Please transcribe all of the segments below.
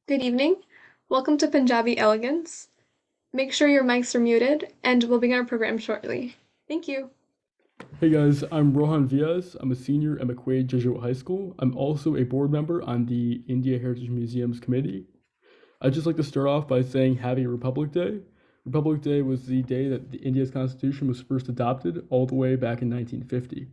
Good evening. Welcome to Punjabi Elegance. Make sure your mics are muted, and we'll begin our program shortly. Thank you. Hey guys, I'm Rohan Vias. I'm a senior at McQuaid Jesuit High School. I'm also a board member on the India Heritage Museums Committee. I'd just like to start off by saying Happy Republic Day. Republic Day was the day that India's constitution was first adopted, all the way back in 1950.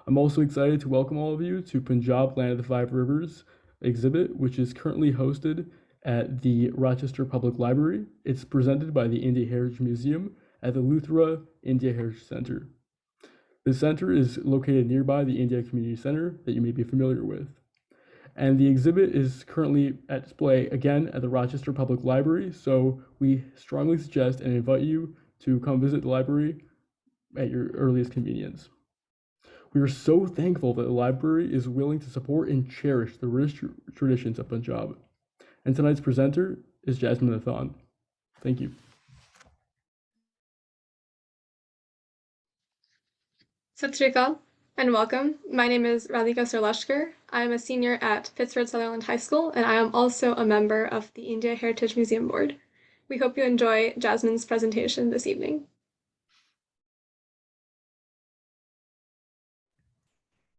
I'm also excited to welcome all of you to Punjab Land of the Five Rivers exhibit, which is currently hosted at the Rochester Public Library. It's presented by the India Heritage Museum at the Luthra India Heritage Center. The center is located nearby the India Community Center that you may be familiar with. And the exhibit is currently at display again at the Rochester Public Library, so we strongly suggest and invite you to come visit the library at your earliest convenience. We are so thankful that the library is willing to support and cherish the rich traditions of Punjab. And tonight's presenter is Jasmine Mathoan. Thank you. Sat Sri Akal and welcome. My name is Radhika Sarlashkar. I am a senior at Pittsford Sutherland High School, and I am also a member of the India Heritage Museum Board. We hope you enjoy Jasmine's presentation this evening.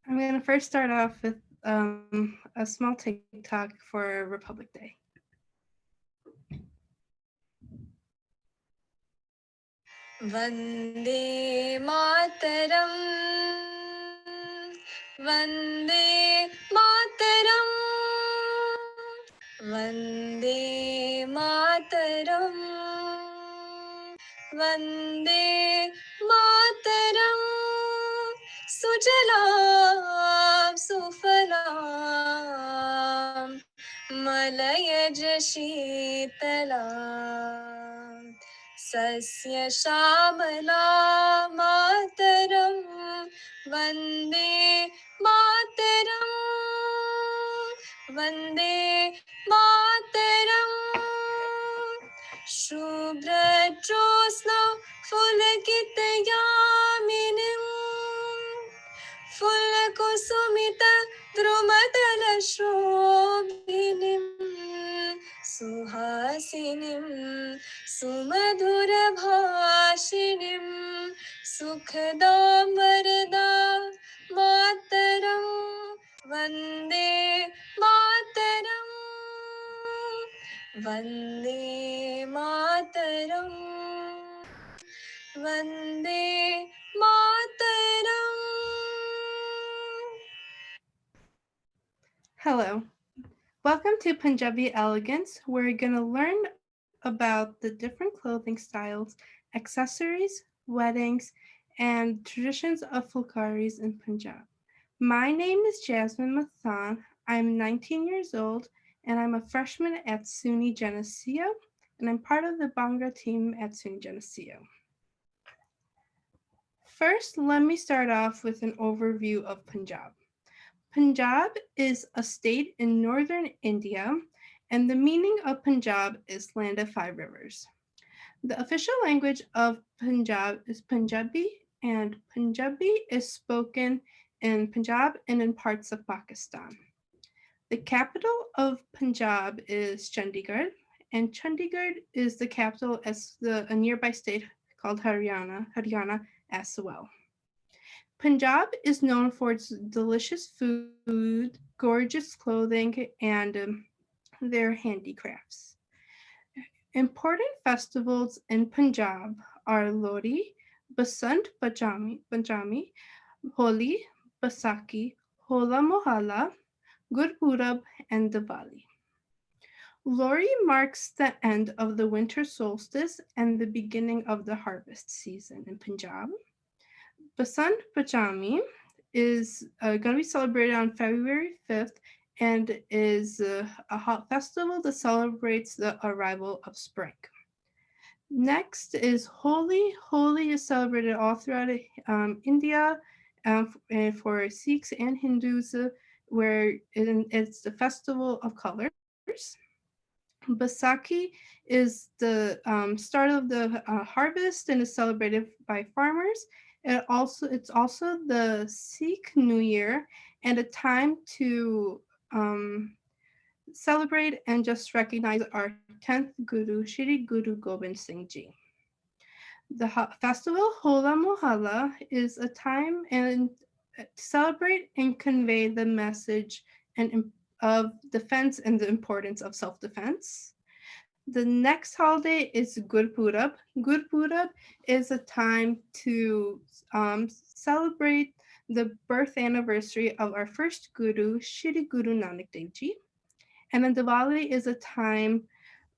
I'm going to first start off with a small TikTok for Republic Day. Vande Mataram, Vande Mataram, Vande Mataram, Vande Mataram, Sujalam Sufalam, Malayaj Sheetalam, Sasya Shamala Mataram, Vande Mataram, Vande Mataram, Shubhra Josna Fulakit Yaminim, Fulkusumita Drumatala Shobhinim, Suhasinim, Sumadhura Bhashinim, Sukhadam Varda Mataram, Vande Mataram, Vande Mataram, Vande Mataram. Hello. Welcome to Punjabi Elegance. We're going to learn about the different clothing styles, accessories, weddings, and traditions of fulkaris in Punjab. My name is Jasmine Mathoan. I'm 19 years old, and I'm a freshman at SUNY Geneseo, and I'm part of the Bhangra team at SUNY Geneseo. First, let me start off with an overview of Punjab. Punjab is a state in northern India, and the meaning of Punjab is Land of Five Rivers. The official language of Punjab is Punjabi, and Punjabi is spoken in Punjab and in parts of Pakistan. The capital of Punjab is Chandigarh, and Chandigarh is the capital as a nearby state called Haryana as well. Punjab is known for its delicious food, gorgeous clothing, and their handicrafts. Important festivals in Punjab are Lodi, Basant Panchami, Holi, Baisakhi, Hola Mohalla, Gurpurab, and Diwali. Lori marks the end of the winter solstice and the beginning of the harvest season in Punjab. Basant Panchami is going to be celebrated on February 5th and is a hot festival that celebrates the arrival of spring. Next is Holi. Holi is celebrated all throughout India for Sikhs and Hindus, where it's the festival of colors. Baisakhi is the start of the harvest and is celebrated by farmers. It's also the Sikh New Year and a time to celebrate and just recognize our 10th Guru, Shri Guru Gobind Singh Ji. The festival Hola Mohalla is a time and to celebrate and convey the message of defense and the importance of self-defense. The next holiday is Gurpurab. Gurpurab is a time to celebrate the birth anniversary of our first Guru, Shri Guru Nanak Dev Ji. And then Diwali is a time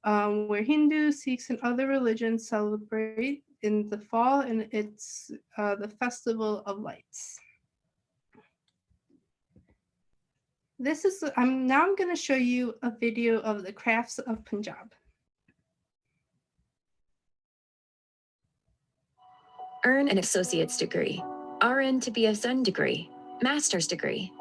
where Hindus, Sikhs, and other religions celebrate in the fall, and it's the Festival of Lights. I'm going to show you a video of the crafts of Punjab. Earn an associate's degree, RN to BSN degree, master's degree,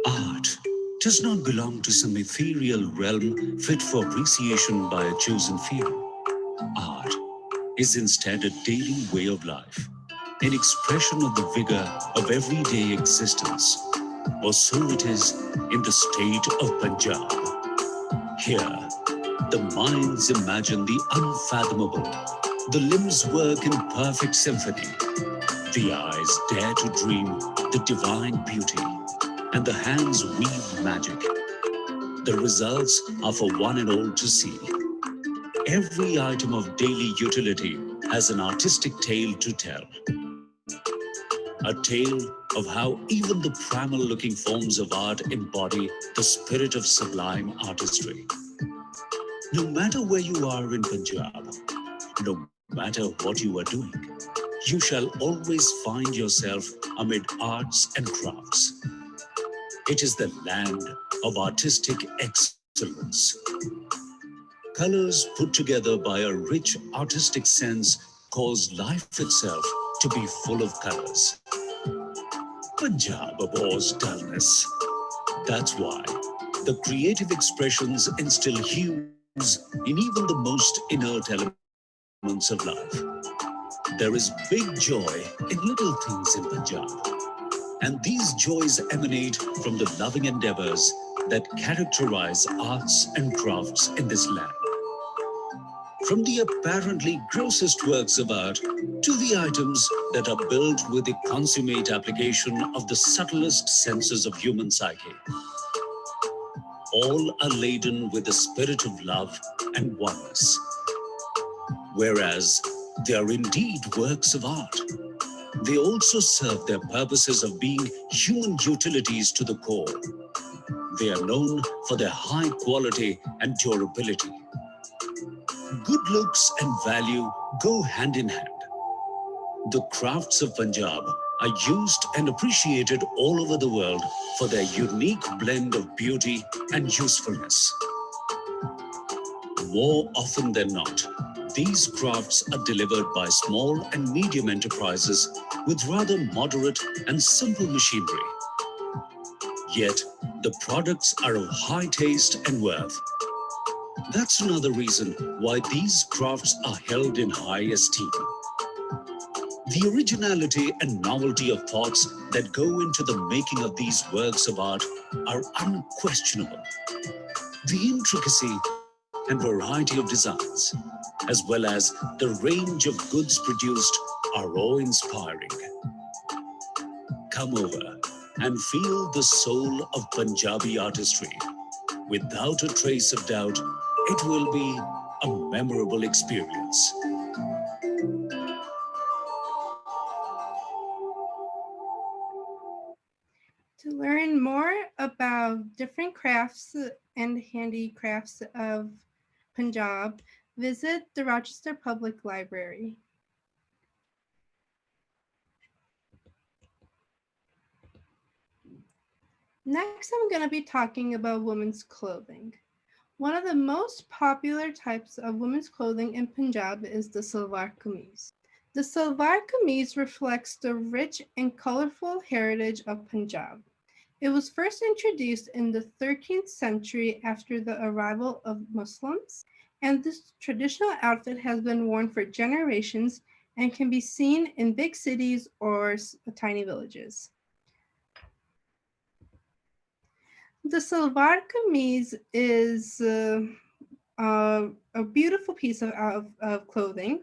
Art does not belong to some ethereal realm fit for appreciation by a chosen few. Art is instead a daily way of life, an expression of the vigor of everyday existence, or so it is in the state of Punjab. Here, the minds imagine the unfathomable, the limbs work in perfect symphony, the eyes dare to dream the divine beauty, and the hands weave magic. The results are for one and all to see. Every item of daily utility has an artistic tale to tell. A tale of how even the primal-looking forms of art embody the spirit of sublime artistry. No matter where you are in Punjab, no matter what you are doing, you shall always find yourself amid arts and crafts. It is the land of artistic excellence. Colors put together by a rich artistic sense cause life itself to be full of colors. Punjab abhors dullness. That's why the creative expressions instill hues in even the most inert elements of life. There is big joy in little things in Punjab. And these joys emanate from the loving endeavors that characterize arts and crafts in this land. From the apparently grossest works of art to the items that are built with the consummate application of the subtlest senses of human psyche. All are laden with the spirit of love and oneness. Whereas they are indeed works of art, they also serve their purposes of being human utilities to the core. They are known for their high quality and durability. Good looks and value go hand in hand. The crafts of Punjab are used and appreciated all over the world for their unique blend of beauty and usefulness. More often than not, these crafts are delivered by small and medium enterprises with rather moderate and simple machinery. Yet, the products are of high taste and worth. That's another reason why these crafts are held in high esteem. The originality and novelty of thoughts that go into the making of these works of art are unquestionable. The intricacy and variety of designs, as well as the range of goods produced, are awe-inspiring. Come over and feel the soul of Punjabi artistry. Without a trace of doubt, it will be a memorable experience. To learn more about different crafts and handicrafts of Punjab, visit the Rochester Public Library. Next, I'm going to be talking about women's clothing. One of the most popular types of women's clothing in Punjab is the salwar kameez. The salwar kameez reflects the rich and colorful heritage of Punjab. It was first introduced in the 13th century after the arrival of Muslims, and this traditional outfit has been worn for generations and can be seen in big cities or tiny villages. The salwar kameez is a beautiful piece of clothing.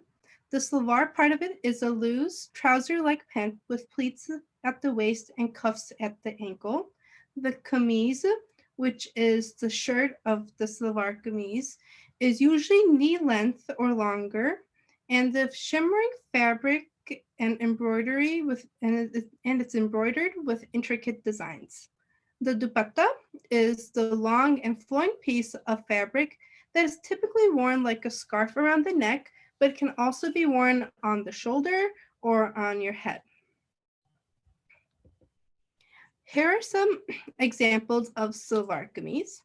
The salwar part of it is a loose trouser-like pant with pleats at the waist and cuffs at the ankle. The kameez, which is the shirt of the salwar kameez, is usually knee length or longer, and the shimmering fabric and embroidery and it's embroidered with intricate designs. The dupatta is the long and flowing piece of fabric that is typically worn like a scarf around the neck, but can also be worn on the shoulder or on your head. Here are some examples of salwar kameez.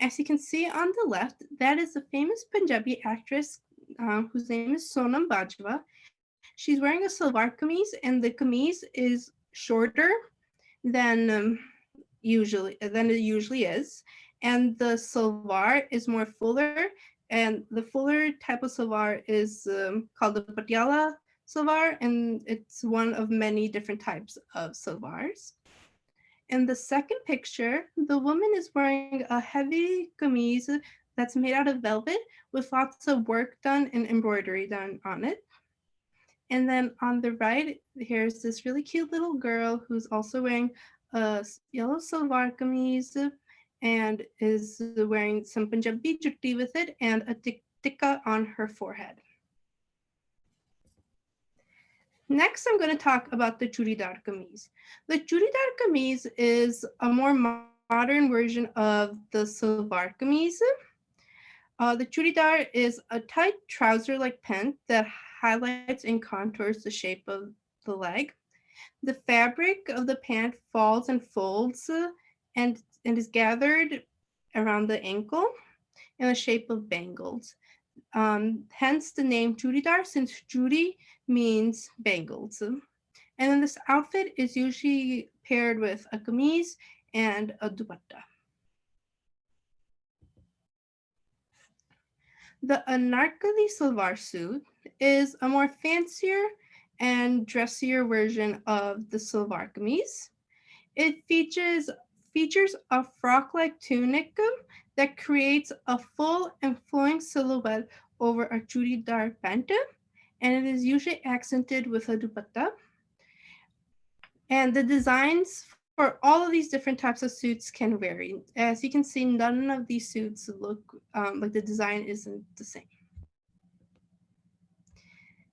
As you can see on the left, that is a famous Punjabi actress whose name is Sonam Bajwa. She's wearing a salwar kameez, and the kameez is shorter than it usually is, and the salwar is more fuller, and the fuller type of salwar is called the patiala salwar, and it's one of many different types of salwars. In the second picture, the woman is wearing a heavy kameez that's made out of velvet with lots of work done and embroidery done on it. And then on the right, here's this really cute little girl who's also wearing a yellow salwar kameez and is wearing some Punjabi jutti with it and a tikka on her forehead. Next, I'm going to talk about the churidar kameez. The churidar kameez is a more modern version of the salwar kameez. The churidar is a tight trouser-like pant that highlights and contours the shape of the leg. The fabric of the pant falls and folds and is gathered around the ankle in the shape of bangles. Hence the name churidar, since chudi means bangles. And then this outfit is usually paired with a kameez and a dupatta. The anarkali salwar suit is a more fancier and dressier version of the salwar kameez. It features a frock-like tunic that creates a full and flowing silhouette over a churidar pant, and it is usually accented with a dupatta. And the designs for all of these different types of suits can vary. As you can see, none of these suits look like the design isn't the same.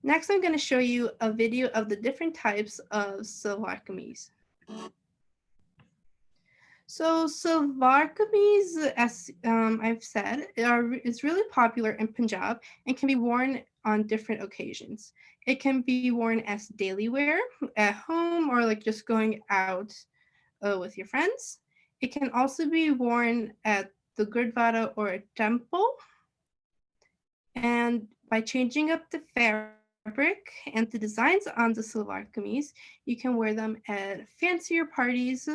Next, I'm going to show you a video of the different types of salwar kameez. So salwar kameez, as I've said, is really popular in Punjab and can be worn on different occasions. It can be worn as daily wear at home or like just going out with your friends. It can also be worn at the gurdwara or a temple. And by changing up the fabric and the designs on the salwar kameez, you can wear them at fancier parties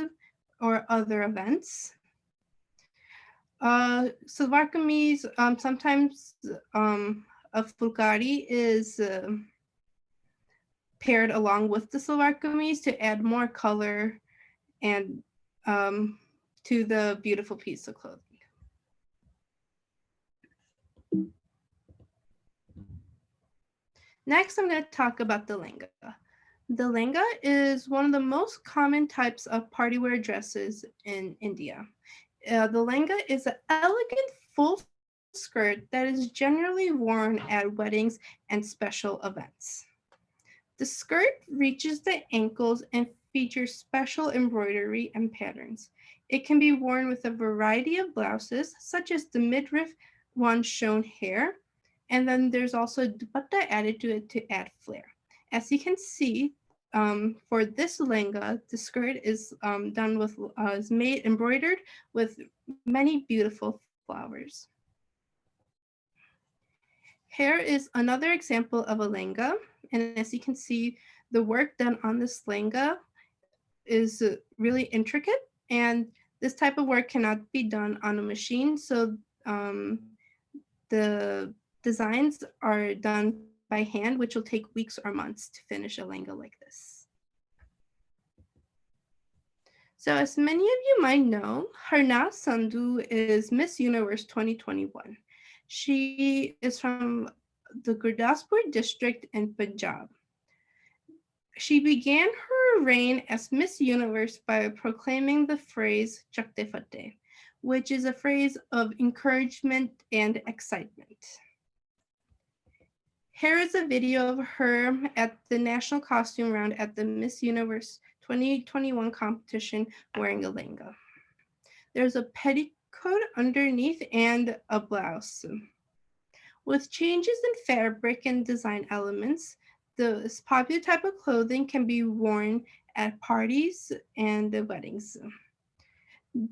or other events. Salwar kameez, sometimes a fulkari is paired along with the salwar kameez to add more color and to the beautiful piece of clothing. Next, I'm going to talk about the lehenga. The lehenga is one of the most common types of party wear dresses in India. The lehenga is an elegant full skirt that is generally worn at weddings and special events. The skirt reaches the ankles and features special embroidery and patterns. It can be worn with a variety of blouses, such as the midriff one shown here, and then there's also a dupatta added to it to add flair. As you can see, for this lehenga, the skirt is embroidered with many beautiful flowers. Here is another example of a lehenga, and as you can see, the work done on this lehenga is really intricate, and this type of work cannot be done on a machine, so the designs are done by hand, which will take weeks or months to finish a lehenga like this. So as many of you might know, Harna Sandhu is Miss Universe 2021. She is from the Gurdaspur district in Punjab. She began her reign as Miss Universe by proclaiming the phrase Chakte Fateh, which is a phrase of encouragement and excitement. Here is a video of her at the national costume round at the Miss Universe 2021 competition wearing a lehenga. There's a petticoat underneath and a blouse. With changes in fabric and design elements, this popular type of clothing can be worn at parties and weddings.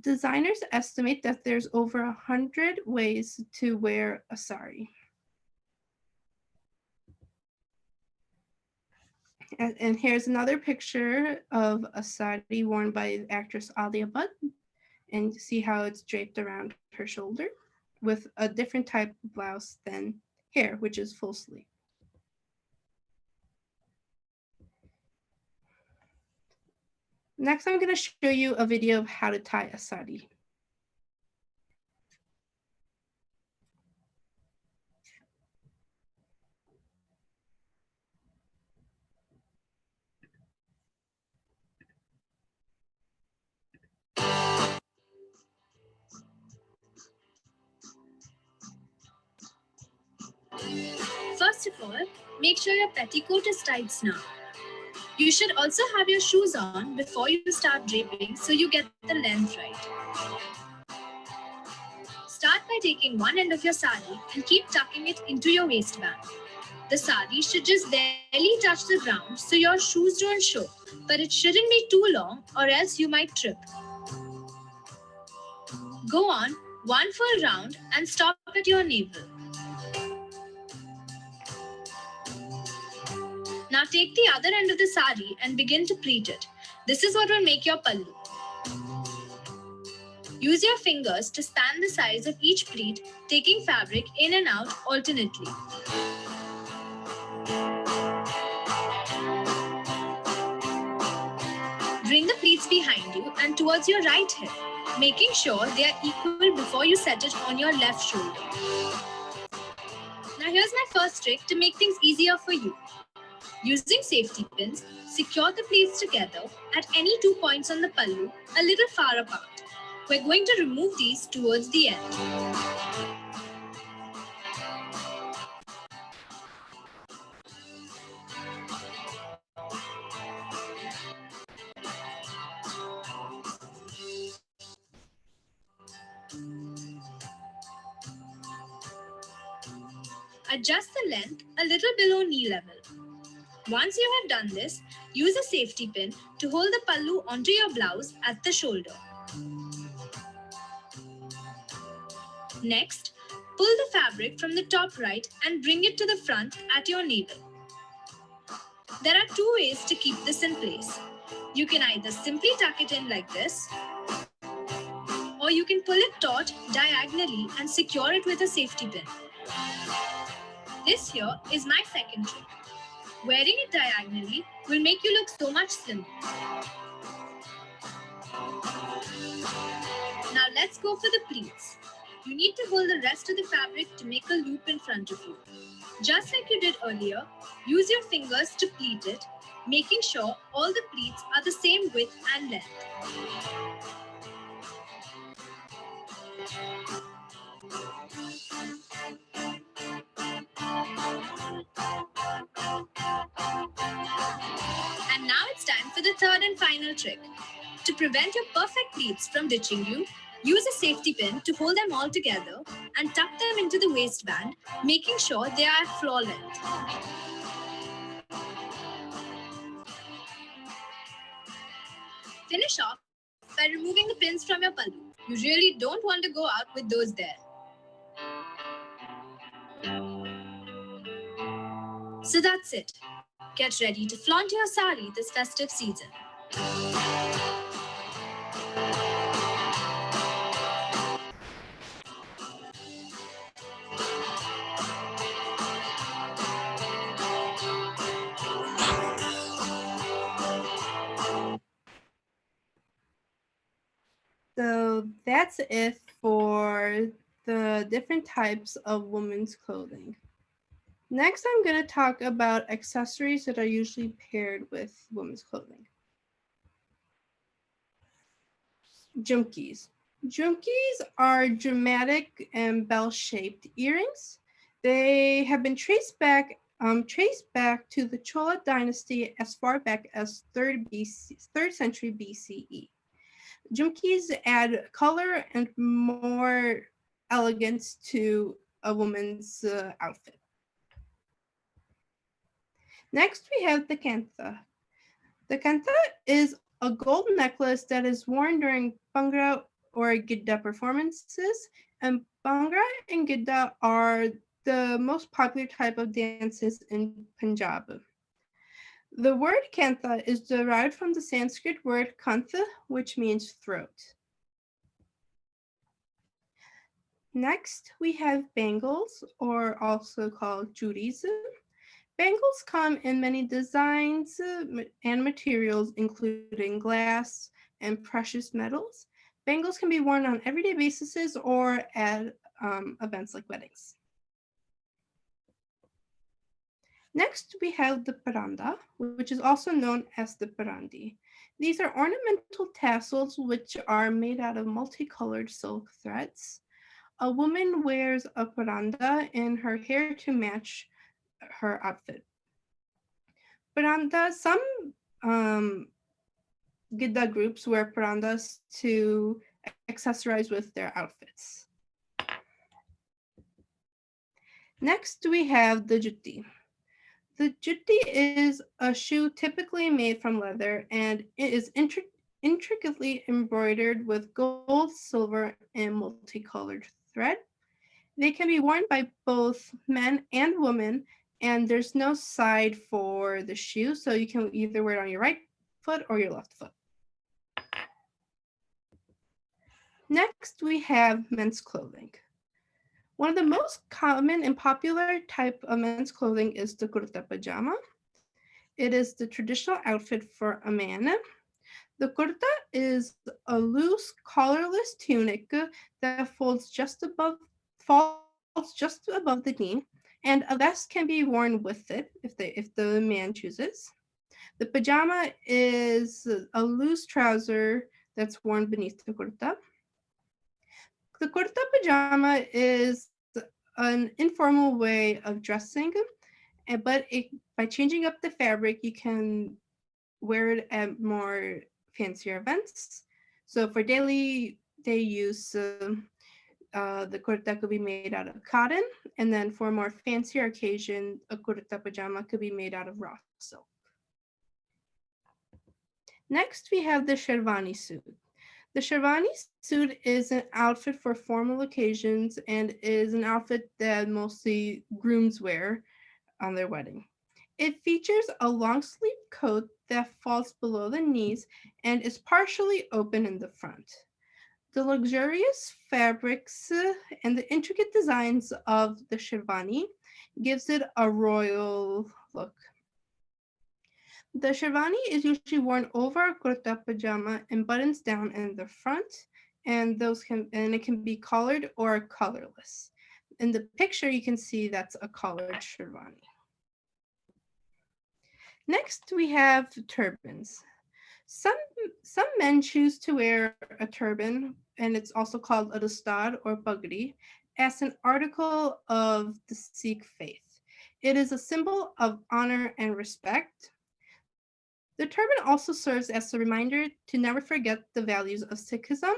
Designers estimate that there's over 100 ways to wear a sari. And here's another picture of a sari worn by actress Alia Bhatt, and you see how it's draped around her shoulder with a different type of blouse than here, which is full sleeve. Next, I'm going to show you a video of how to tie a sari. First of all, make sure your petticoat is tight now. You should also have your shoes on before you start draping so you get the length right. Start by taking one end of your sari and keep tucking it into your waistband. The sari should just barely touch the ground so your shoes don't show, but it shouldn't be too long or else you might trip. Go on one full round and stop at your navel. Now take the other end of the sari and begin to pleat it. This is what will make your pallu. Use your fingers to span the sides of each pleat, taking fabric in and out alternately. Bring the pleats behind you and towards your right hip, making sure they are equal before you set it on your left shoulder. Now here's my first trick to make things easier for you. Using safety pins, secure the pleats together at any 2 points on the pallu, a little far apart. We're going to remove these towards the end. Adjust the length a little below knee level. Once you have done this, use a safety pin to hold the pallu onto your blouse at the shoulder. Next, pull the fabric from the top right and bring it to the front at your navel. There are 2 ways to keep this in place. You can either simply tuck it in like this, or you can pull it taut diagonally and secure it with a safety pin. This here is my second trick. Wearing it diagonally will make you look so much slimmer. Now let's go for the pleats. You need to hold the rest of the fabric to make a loop in front of you. Just like you did earlier, use your fingers to pleat it, making sure all the pleats are the same width and length. And now it's time for the third and final trick. To prevent your perfect pleats from ditching you, use a safety pin to hold them all together and tuck them into the waistband, making sure they are at floor length. Finish off by removing the pins from your pallu. You really don't want to go out with those there. So that's it. Get ready to flaunt your sari this festive season. So that's it for the different types of women's clothing. Next, I'm going to talk about accessories that are usually paired with women's clothing. Jhumkis. Jhumkis are dramatic and bell-shaped earrings. They have been traced back to the Chola dynasty as far back as 3rd century BCE. Jhumkis add color and more elegance to a woman's outfit. Next, we have the kantha. The kantha is a gold necklace that is worn during Bhangra or Gidda performances, and Bhangra and Gidda are the most popular type of dances in Punjab. The word kantha is derived from the Sanskrit word kantha, which means throat. Next, we have bangles, or also called churis. Bangles come in many designs and materials, including glass and precious metals. Bangles can be worn on everyday basis or at events like weddings. Next, we have the paranda, which is also known as the parandi. These are ornamental tassels which are made out of multicolored silk threads. A woman wears a paranda in her hair to match her outfit. Paranda, some Gidda groups wear parandas to accessorize with their outfits. Next, we have the jutti. The jutti is a shoe typically made from leather, and it is intricately embroidered with gold, silver, and multicolored thread. They can be worn by both men and women, and there's no side for the shoe, so you can either wear it on your right foot or your left foot. Next, we have men's clothing. One of the most common and popular type of men's clothing is the kurta pajama. It is the traditional outfit for a man. The kurta is a loose, collarless tunic that falls just above the knee, and a vest can be worn with it if the man chooses. The pajama is a loose trouser that's worn beneath the kurta. The kurta pajama is an informal way of dressing, but by changing up the fabric, you can wear it at more fancier events. So for daily day use, the kurta could be made out of cotton, and then for a more fancier occasion, a kurta pajama could be made out of raw silk. Next, we have the sherwani suit. The sherwani suit is an outfit for formal occasions and is an outfit that mostly grooms wear on their wedding. It features a long sleeve coat that falls below the knees and is partially open in the front. The luxurious fabrics and the intricate designs of the sherwani gives it a royal look. The sherwani is usually worn over a kurta pajama and buttons down in the front, and it can be collared or collarless. In the picture, you can see that's a collared sherwani. Next, we have turbans. Some men choose to wear a turban, and it's also called a dastard or pagdi, as an article of the Sikh faith. It is a symbol of honor and respect. The turban also serves as a reminder to never forget the values of Sikhism,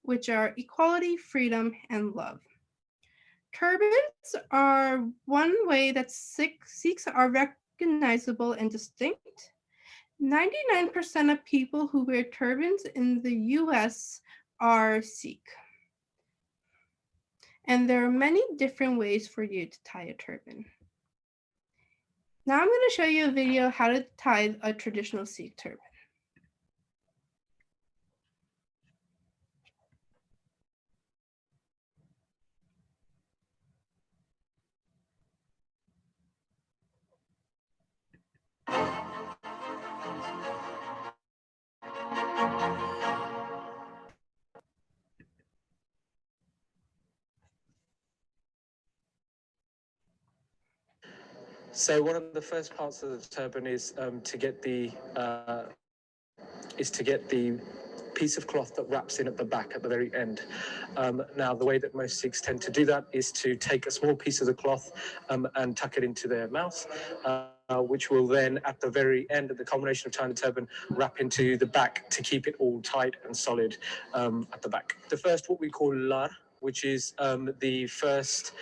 which are equality, freedom, and love. Turbans are one way that Sikhs are recognizable and distinct. 99% of people who wear turbans in the US are Sikh. And there are many different ways for you to tie a turban. Now I'm going to show you a video how to tie a traditional Sikh turban. So one of the first parts of the turban is to get the piece of cloth that wraps in at the back at the very end. Now, the way that most Sikhs tend to do that is to take a small piece of the cloth and tuck it into their mouth, which will then, at the very end of the culmination of tying the turban, wrap into the back to keep it all tight and solid at the back. The first, what we call lar, which is the first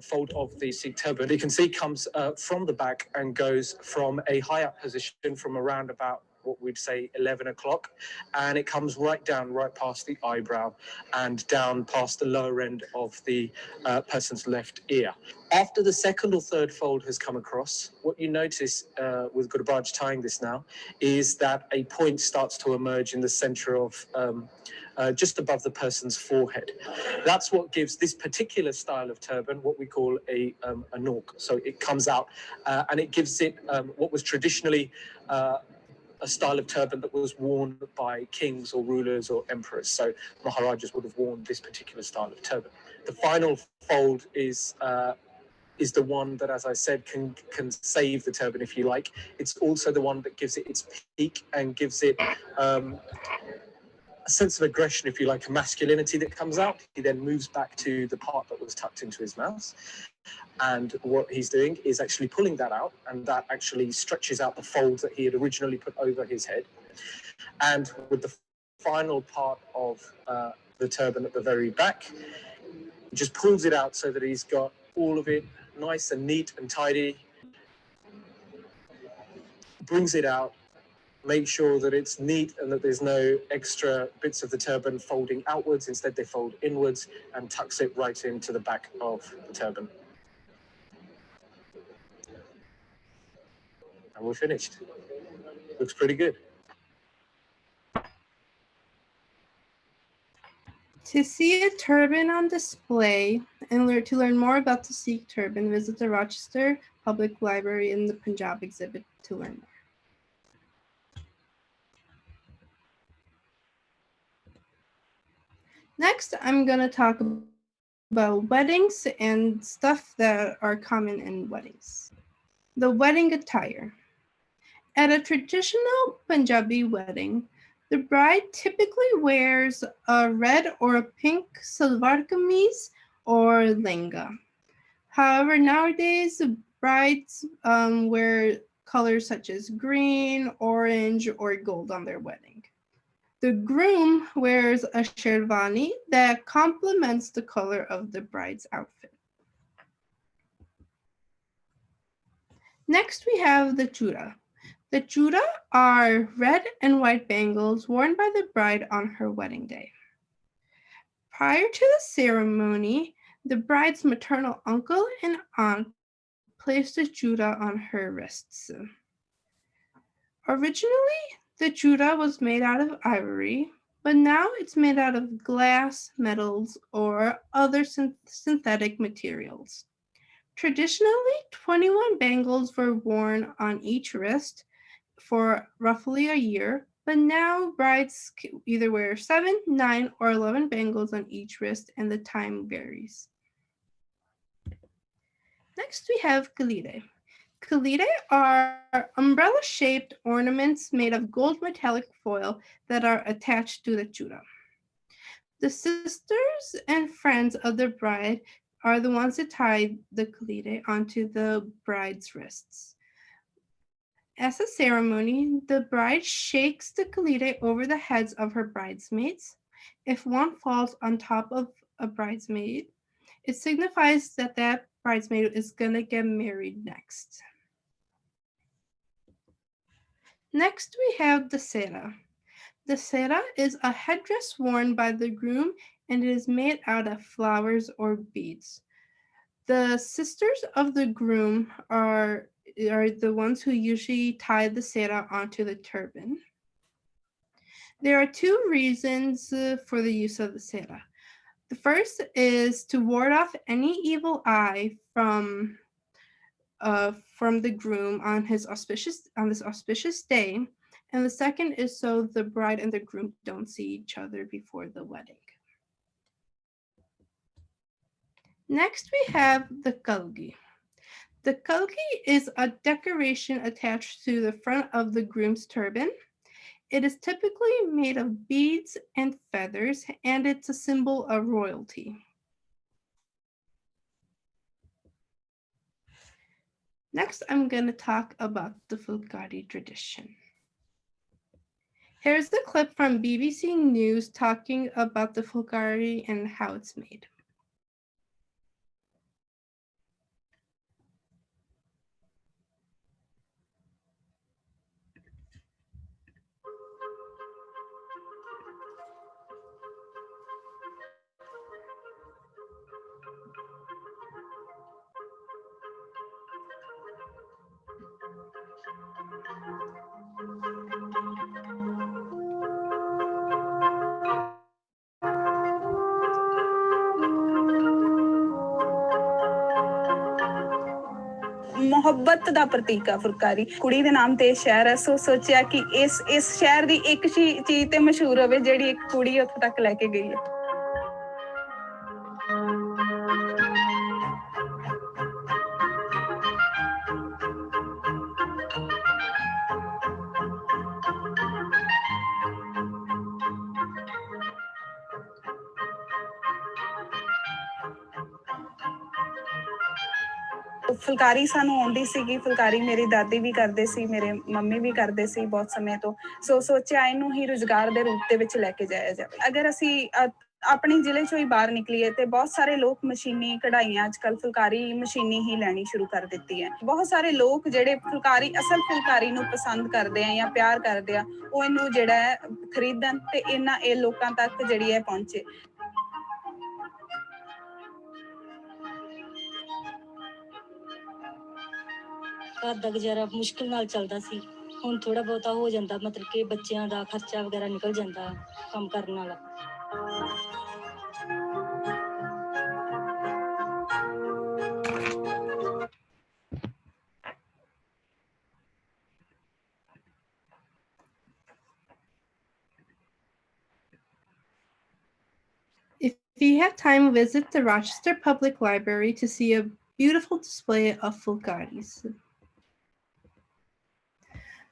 fold of the Sikh turban, you can see comes from the back and goes from a high up position from around about what we'd say 11 o'clock, and it comes right down, right past the eyebrow and down past the lower end of the person's left ear. After the second or third fold has come across, what you notice with Gurbaraj tying this now is that a point starts to emerge in the center of just above the person's forehead. That's what gives this particular style of turban what we call a nork. So it comes out and it gives it what was traditionally a style of turban that was worn by kings or rulers or emperors. So Maharajas would have worn this particular style of turban. The final fold is the one that, as I said, can save the turban, if you like. It's also the one that gives it its peak and gives it a sense of aggression, if you like, a masculinity that comes out. He then moves back to the part that was tucked into his mouth. And what he's doing is actually pulling that out, and that actually stretches out the folds that he had originally put over his head. And with the final part of the turban at the very back, he just pulls it out so that he's got all of it nice and neat and tidy, brings it out, makes sure that it's neat and that there's no extra bits of the turban folding outwards. Instead, they fold inwards, and tucks it right into the back of the turban. And we're finished. Looks pretty good. To see a turban on display and to learn more about the Sikh turban, visit the Rochester Public Library in the Punjab exhibit to learn more. Next, I'm going to talk about weddings and stuff that are common in weddings. The wedding attire. At a traditional Punjabi wedding, the bride typically wears a red or a pink salwar kameez or lehenga. However, nowadays, brides wear colors such as green, orange, or gold on their wedding. The groom wears a sherwani that complements the color of the bride's outfit. Next, we have the chura. The chura are red and white bangles worn by the bride on her wedding day. Prior to the ceremony, the bride's maternal uncle and aunt placed the chura on her wrists. Originally, the chura was made out of ivory, but now it's made out of glass, metals, or other synthetic materials. Traditionally, 21 bangles were worn on each wrist for roughly a year, but now brides either wear 7, 9, or 11 bangles on each wrist, and the time varies. Next, we have kalide. Kalide are umbrella-shaped ornaments made of gold metallic foil that are attached to the chura. The sisters and friends of the bride are the ones that tie the kalide onto the bride's wrists. As a ceremony, the bride shakes the kalide over the heads of her bridesmaids. If one falls on top of a bridesmaid, it signifies that that bridesmaid is going to get married next. Next, we have the sera. The sera is a headdress worn by the groom, and it is made out of flowers or beads. The sisters of the groom are are the ones who usually tie the sera onto the turban. There are two reasons for the use of the sera. The first is to ward off any evil eye from the groom on this auspicious day, and the second is so the bride and the groom don't see each other before the wedding. Next, we have the kalgi. The kalgi is a decoration attached to the front of the groom's turban. It is typically made of beads and feathers, and it's a symbol of royalty. Next, I'm going to talk about the Fulkari tradition. Here's the clip from BBC News talking about the Fulkari and how it's made. ਮੁਹੱਬਤ ਦਾ ਪ੍ਰਤੀਕ ਆ ਫੁਲਕਾਰੀ ਕੁੜੀ ਦੇ ਨਾਮ ਤੇ ਸ਼ਹਿਰ ਹੈ ਸੋ ਸੋਚਿਆ ਕਿ ਇਸ ਸ਼ਹਿਰ ਦੀ ਇੱਕ ਚੀਜ਼ ਤੇ ਮਸ਼ਹੂਰ ਹੋਵੇ ਜਿਹੜੀ ਇੱਕ ਕੁੜੀ ਉੱਥੇ ਤੱਕ ਲੈ ਕੇ ਗਈ ਹੈ ਫੁਲਕਾਰੀ ਸਾਨੂੰ ਆਉਂਦੀ ਸੀਗੀ ਫੁਲਕਾਰੀ ਮੇਰੀ ਦਾਦੀ ਵੀ ਕਰਦੇ ਸੀ ਮੇਰੇ ਮੰਮੀ ਵੀ ਕਰਦੇ ਸੀ ਬਹੁਤ ਸਮੇਂ ਤੋਂ ਸੋ ਸੋਚਿਆ ਇਹਨੂੰ ਹੀ ਰੁਜ਼ਗਾਰ ਦੇ ਰੂਪ ਦੇ ਵਿੱਚ ਲੈ ਕੇ ਜਾਇਆ ਜਾਵੇ ਅਗਰ ਅਸੀਂ ਆਪਣੇ ਜ਼ਿਲ੍ਹੇ ਚੋਂ ਹੀ ਬਾਹਰ ਨਿਕਲੀਏ ਤੇ ਬਹੁਤ ਸਾਰੇ ਲੋਕ ਮਸ਼ੀਨੀ ਕਢਾਈਆਂ ਅੱਜਕੱਲ ਫੁਲਕਾਰੀ ਮਸ਼ੀਨੀ ਹੀ ਲੈਣੀ ਸ਼ੁਰੂ ਕਰ ਦਿੱਤੀ ਹੈ ਬਹੁਤ ਸਾਰੇ ਲੋਕ ਜਿਹੜੇ ਅਸਲ ਫੁਲਕਾਰੀ ਨੂੰ ਪਸੰਦ ਕਰਦੇ ਆ ਜਾਂ ਪਿਆਰ ਕਰਦੇ ਆ ਉਹ ਇਹਨੂੰ ਜਿਹੜਾ ਖਰੀਦਣ ਤੇ ਇਹ ਲੋਕਾਂ ਤੱਕ ਜਿਹੜੀ ਹੈ ਪਹੁੰਚੇ ਘਰ ਦਾ ਗੁਜ਼ਾਰਾ ਮੁਸ਼ਕਿਲ ਨਾਲ ਚੱਲਦਾ ਸੀ ਹੁਣ ਥੋੜਾ ਬਹੁਤਾ ਹੋ ਜਾਂਦਾ ਮਤਲਬ ਕਿ ਬੱਚਿਆਂ ਦਾ ਖਰਚਾ ਵਗੈਰਾ ਨਿਕਲ ਜਾਂਦਾ ਕੰਮ ਕਰਨ ਨਾਲ If you have time, visit the Rochester Public Library to see a beautiful display of fulkaris.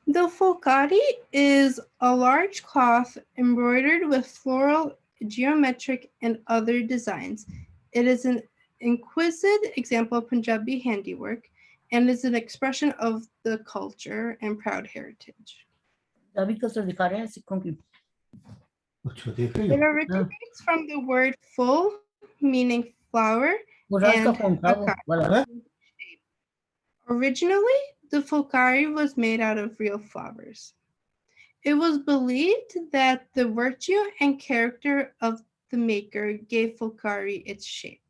The fulkari is a large cloth embroidered with floral, geometric, and other designs. It is an exquisite example of Punjabi handiwork and is an expression of the culture and proud heritage. It originates from the word full, meaning flower, and akari. Originally, the fulkari was made out of real flowers. It was believed that the virtue and character of the maker gave fulkari its shape.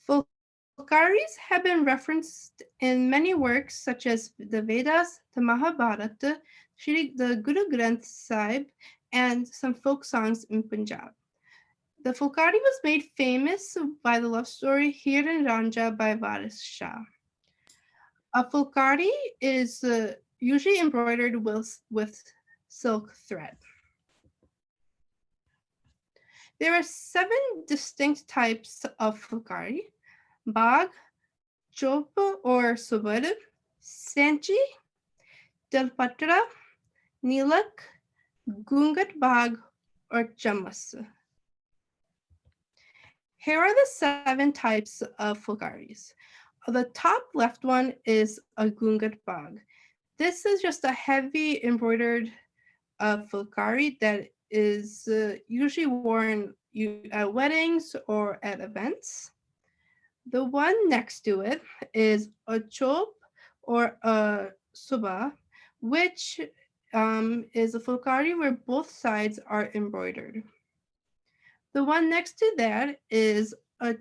Fulkaris have been referenced in many works such as the Vedas, the Mahabharata, the Guru Granth Sahib, and some folk songs in Punjab. The fulkari was made famous by the love story Heer and Ranjha by Varis Shah. A fulkari is usually embroidered with silk thread. There are 7 distinct types of fulkari: Bagh, Chop or Subad, Sanchi, Dalpatra, Nilak, Gungat Bagh, or Chamas. Here are the 7 types of fulkaris. The top left one is a Gungat Bagh. This is just a heavy embroidered fulkari that is usually worn at weddings or at events. The one next to it is a chop or a suba, which is a fulkari where both sides are embroidered. The one next to that is a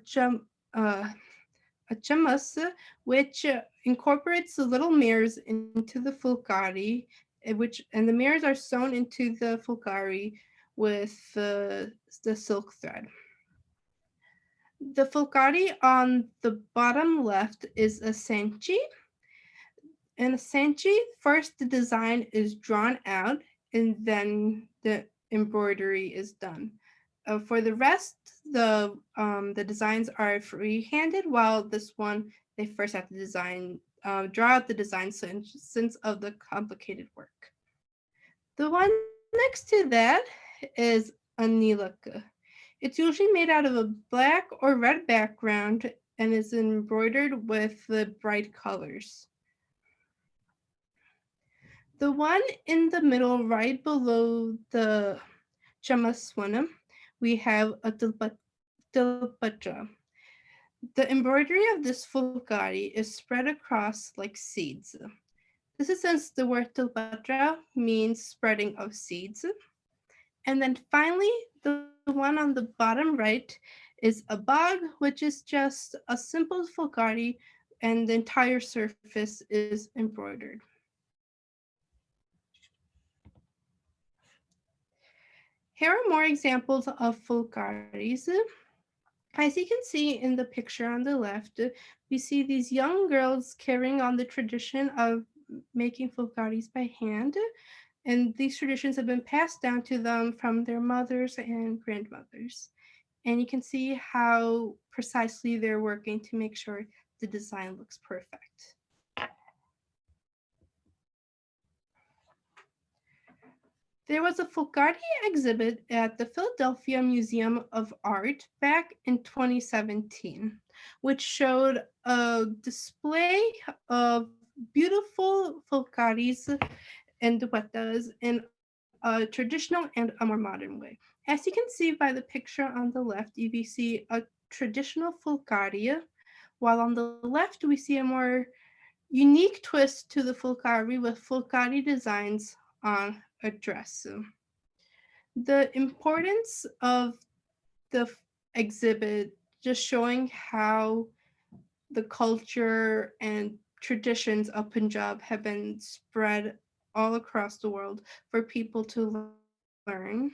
a chamas, which incorporates the little mirrors into the fulkari, and the mirrors are sewn into the fulkari with the silk thread. The fulkari on the bottom left is a sanchi. In a sanchi, first the design is drawn out and then the embroidery is done. For the rest, the designs are free-handed, while this one, they first have to draw out the design since of the complicated work. The one next to that is a nilaka. It's usually made out of a black or red background and is embroidered with the bright colors. The one in the middle, right below the chamaswana, we have a tilpatra. The embroidery of this fulkari is spread across like seeds. This is since the word tilpatra means spreading of seeds. And then finally, the one on the bottom right is a bag, which is just a simple fulkari, and the entire surface is embroidered. Here are more examples of fulkaris. As you can see in the picture on the left, we see these young girls carrying on the tradition of making fulkaris by hand. And these traditions have been passed down to them from their mothers and grandmothers. And you can see how precisely they're working to make sure the design looks perfect. There was a fulkari exhibit at the Philadelphia Museum of Art back in 2017, which showed a display of beautiful fulkaris and duettas in a traditional and a more modern way. As you can see by the picture on the left, you see a traditional fulkari, while on the left we see a more unique twist to the fulkari with fulkari designs on a dress. The importance of the exhibit just showing how the culture and traditions of Punjab have been spread all across the world for people to learn.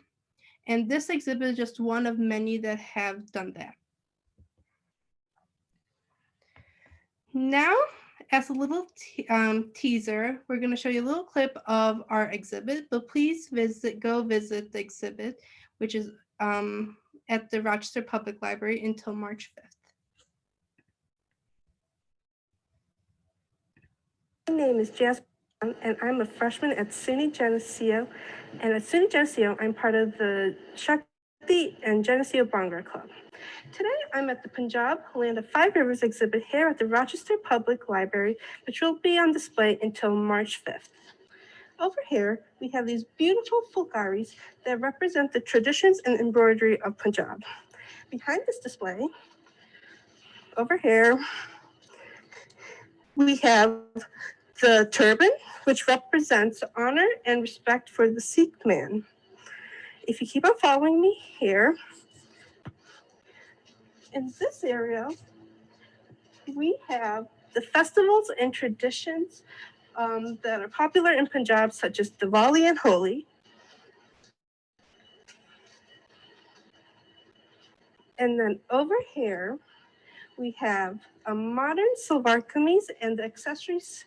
And this exhibit is just one of many that have done that. Now, as a little teaser, we're going to show you a little clip of our exhibit, but please go visit the exhibit, which is at the Rochester Public Library until March 5th. My name is Jasmine, and I'm a freshman at SUNY Geneseo. And at SUNY Geneseo, I'm part of the Shakti and Geneseo Bhangra Club. Today, I'm at the Punjab Land of Five Rivers exhibit here at the Rochester Public Library, which will be on display until March 5th. Over here, we have these beautiful fulkaris that represent the traditions and embroidery of Punjab. Behind this display, over here, we have the turban, which represents honor and respect for the Sikh man. If you keep on following me here, in this area, we have the festivals and traditions that are popular in Punjab, such as Diwali and Holi. And then over here, we have a modern salwar kameez and the accessories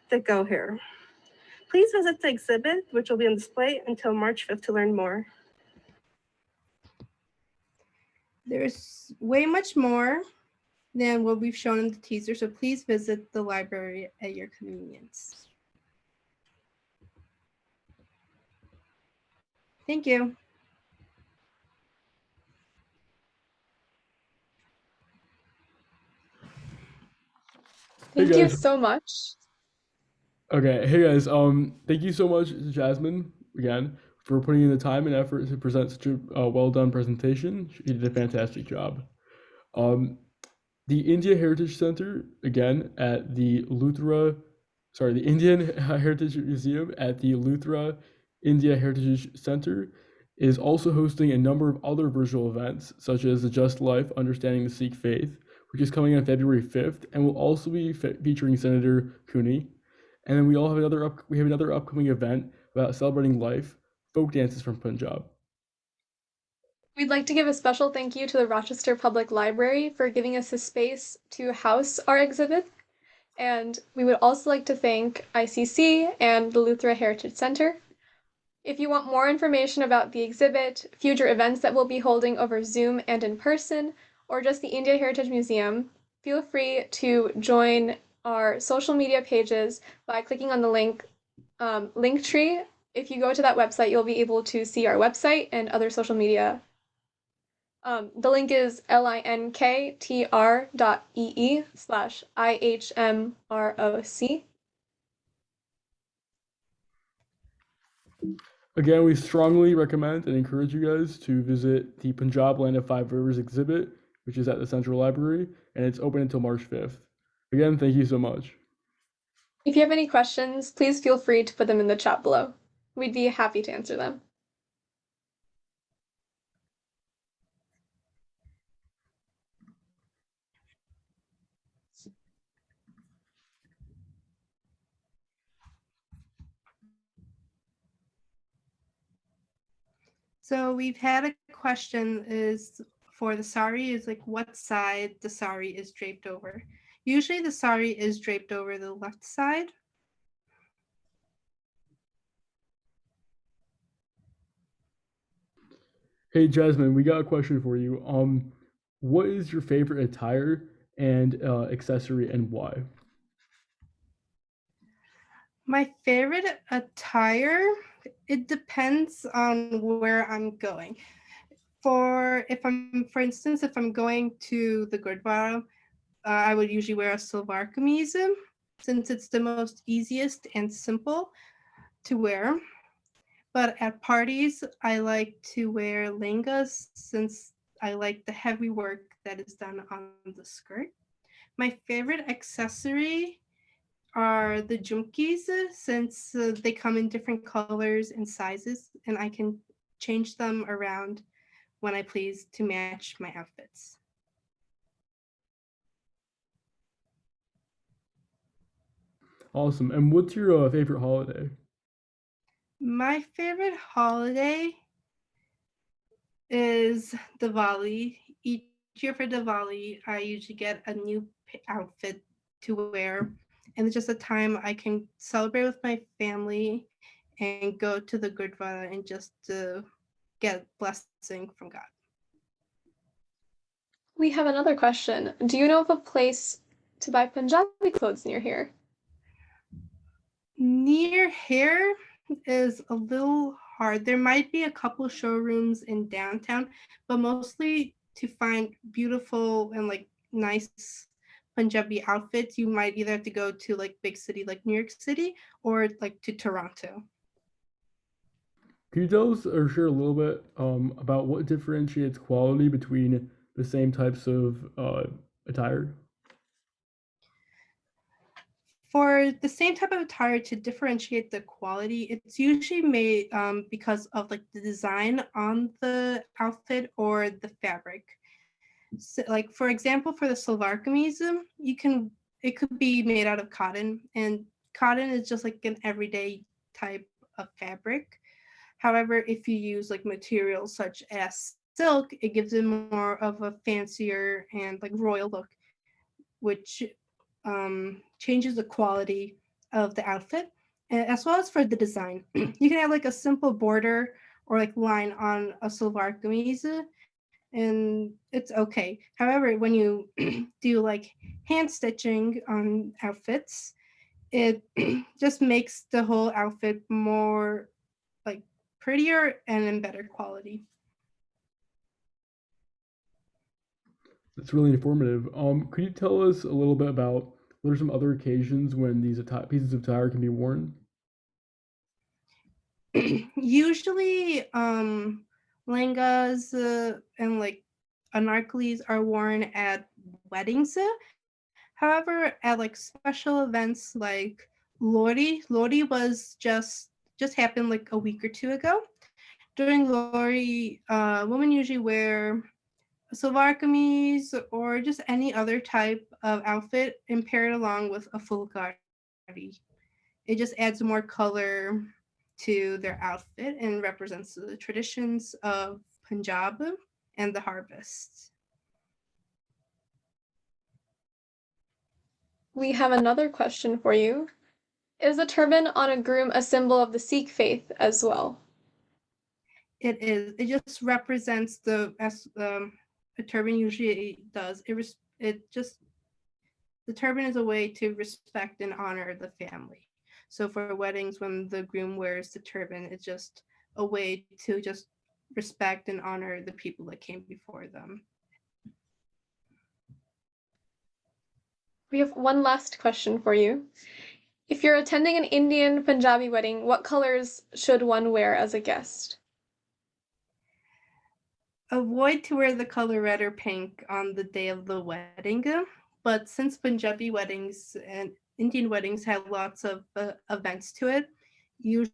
that go here. Please visit the exhibit, which will be on display until March 5th to learn more. There's way much more than what we've shown in the teaser, so please visit the library at your convenience. Thank you. Thank you so much. Okay, hey guys, thank you so much, Jasmine, again, for putting in the time and effort to present such a well-done presentation. You did a fantastic job. The India Heritage Center, again, at the Indian Heritage Museum at the Luthra India Heritage Center is also hosting a number of other virtual events, such as the Just Life Understanding the Sikh Faith, which is coming on February 5th, and will also be featuring Senator Cooney. And then we have another upcoming event about celebrating life, folk dances from Punjab. We'd like to give a special thank you to the Rochester Public Library for giving us a space to house our exhibit. And we would also like to thank ICC and the Luthra Heritage Center. If you want more information about the exhibit, future events that we'll be holding over Zoom and in person, or just the India Heritage Museum, feel free to join our social media pages by clicking on the link Linktree. If you go to that website, you'll be able to see our website and other social media. The link is linktr.ee/IHMROC. Again, we strongly recommend and encourage you guys to visit the Punjab Land of Five Rivers exhibit, which is at the Central Library, and it's open until March 5th. Again, thank you so much. If you have any questions, please feel free to put them in the chat below. We'd be happy to answer them. So we've had a question is for the sari is like what side the sari is draped over. Usually the sari is draped over the left side. Hey Jasmine, we got a question for you. What is your favorite attire and accessory, and why? My favorite attire, it depends on where I'm going. For instance, if I'm going to the Gurdwara, I would usually wear a salwar kameez since it's the most easiest and simple to wear. But at parties, I like to wear lehengas since I like the heavy work that is done on the skirt. My favorite accessory are the jumkis since they come in different colors and sizes, and I can change them around when I please to match my outfits. Awesome. And what's your favorite holiday? My favorite holiday is Diwali. Each year for Diwali, I usually get a new outfit to wear, and it's just a time I can celebrate with my family and go to the Gurdwara and just get blessing from God. We have another question. Do you know of a place to buy Punjabi clothes near here? Near here is a little hard. There might be a couple showrooms in downtown, but mostly to find beautiful and like nice Punjabi outfits, you might either have to go to like big city like New York City or like to Toronto. Can you tell us or share a little bit about what differentiates quality between the same types of attire? For the same type of attire to differentiate the quality, it's usually made because of like the design on the outfit or the fabric. So, like for example, for the salwar kameez, it could be made out of cotton, and cotton is just like an everyday type of fabric. However, if you use like materials such as silk, it gives it more of a fancier and like royal look, which changes the quality of the outfit, as well as for the design. You can have like a simple border or like line on a salwar kameez, and it's okay. However, when you do like hand stitching on outfits, it just makes the whole outfit more like prettier and in better quality. That's really informative. Could you tell us a little bit about what are some other occasions when these pieces of attire can be worn? Usually, lehengas and like anarkalis are worn at weddings. However, at like special events like Lodi was just happened like a week or two ago. During Lori, women usually wear salwar kameez or just any other type of outfit and pair it along with a fulkari. It just adds more color to their outfit and represents the traditions of Punjab and the harvest. We have another question for you. Is the turban on a groom a symbol of the Sikh faith as well? It is. It just represents the, as a turban usually does. The turban is a way to respect and honor the family. So for weddings, when the groom wears the turban, it's just a way to just respect and honor the people that came before them. We have one last question for you. If you're attending an Indian Punjabi wedding, what colors should one wear as a guest? Avoid to wear the color red or pink on the day of the wedding, but since Punjabi weddings and Indian weddings have lots of events to it, usually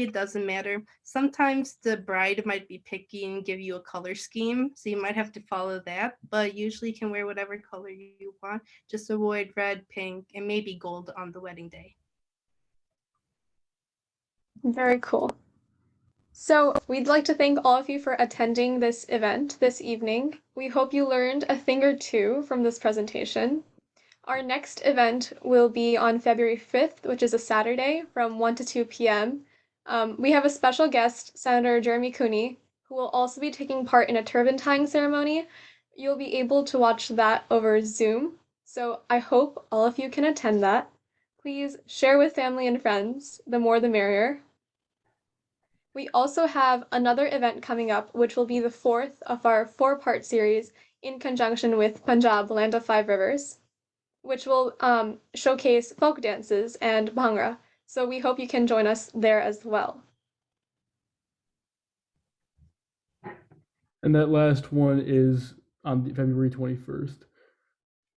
it doesn't matter. Sometimes the bride might be picky and give you a color scheme, so you might have to follow that, but usually you can wear whatever color you want. Just avoid red, pink, and maybe gold on the wedding day. Very cool. So we'd like to thank all of you for attending this event this evening. We hope you learned a thing or two from this presentation. Our next event will be on February 5th, which is a Saturday from 1 to 2 p.m. We have a special guest, Senator Jeremy Cooney, who will also be taking part in a turban tying ceremony. You'll be able to watch that over Zoom. So I hope all of you can attend that. Please share with family and friends. The more the merrier. We also have another event coming up, which will be the fourth of our four-part series in conjunction with Punjab, Land of Five Rivers, which will showcase folk dances and bhangra. So we hope you can join us there as well. And that last one is on February 21st.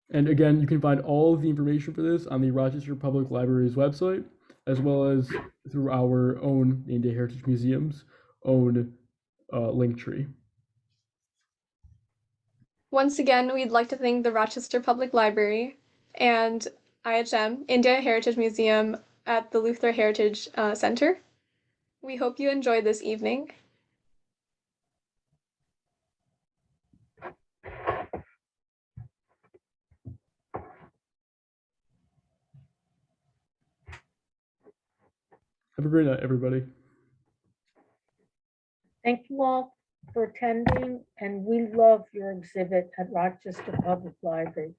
And again, you can find all of the information for this on the Rochester Public Library's website, as well as through our own India Heritage Museum's own link tree. Once again, we'd like to thank the Rochester Public Library and IHM, India Heritage Museum at the Luthra Heritage Center. We hope you enjoyed this evening. Have a great night, everybody. Thank you all for attending, and we love your exhibit at Rochester Public Library.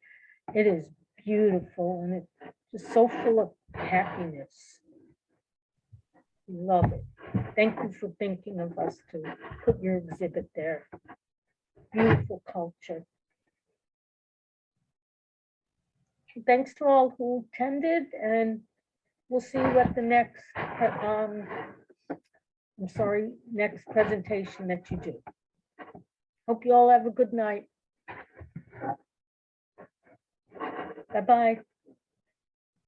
It is beautiful and it's just so full of happiness. We love it. Thank you for thinking of us to put your exhibit there. Beautiful culture. Thanks to all who attended, and we'll see you at the next next presentation that you do. Hope you all have a good night. Bye-bye.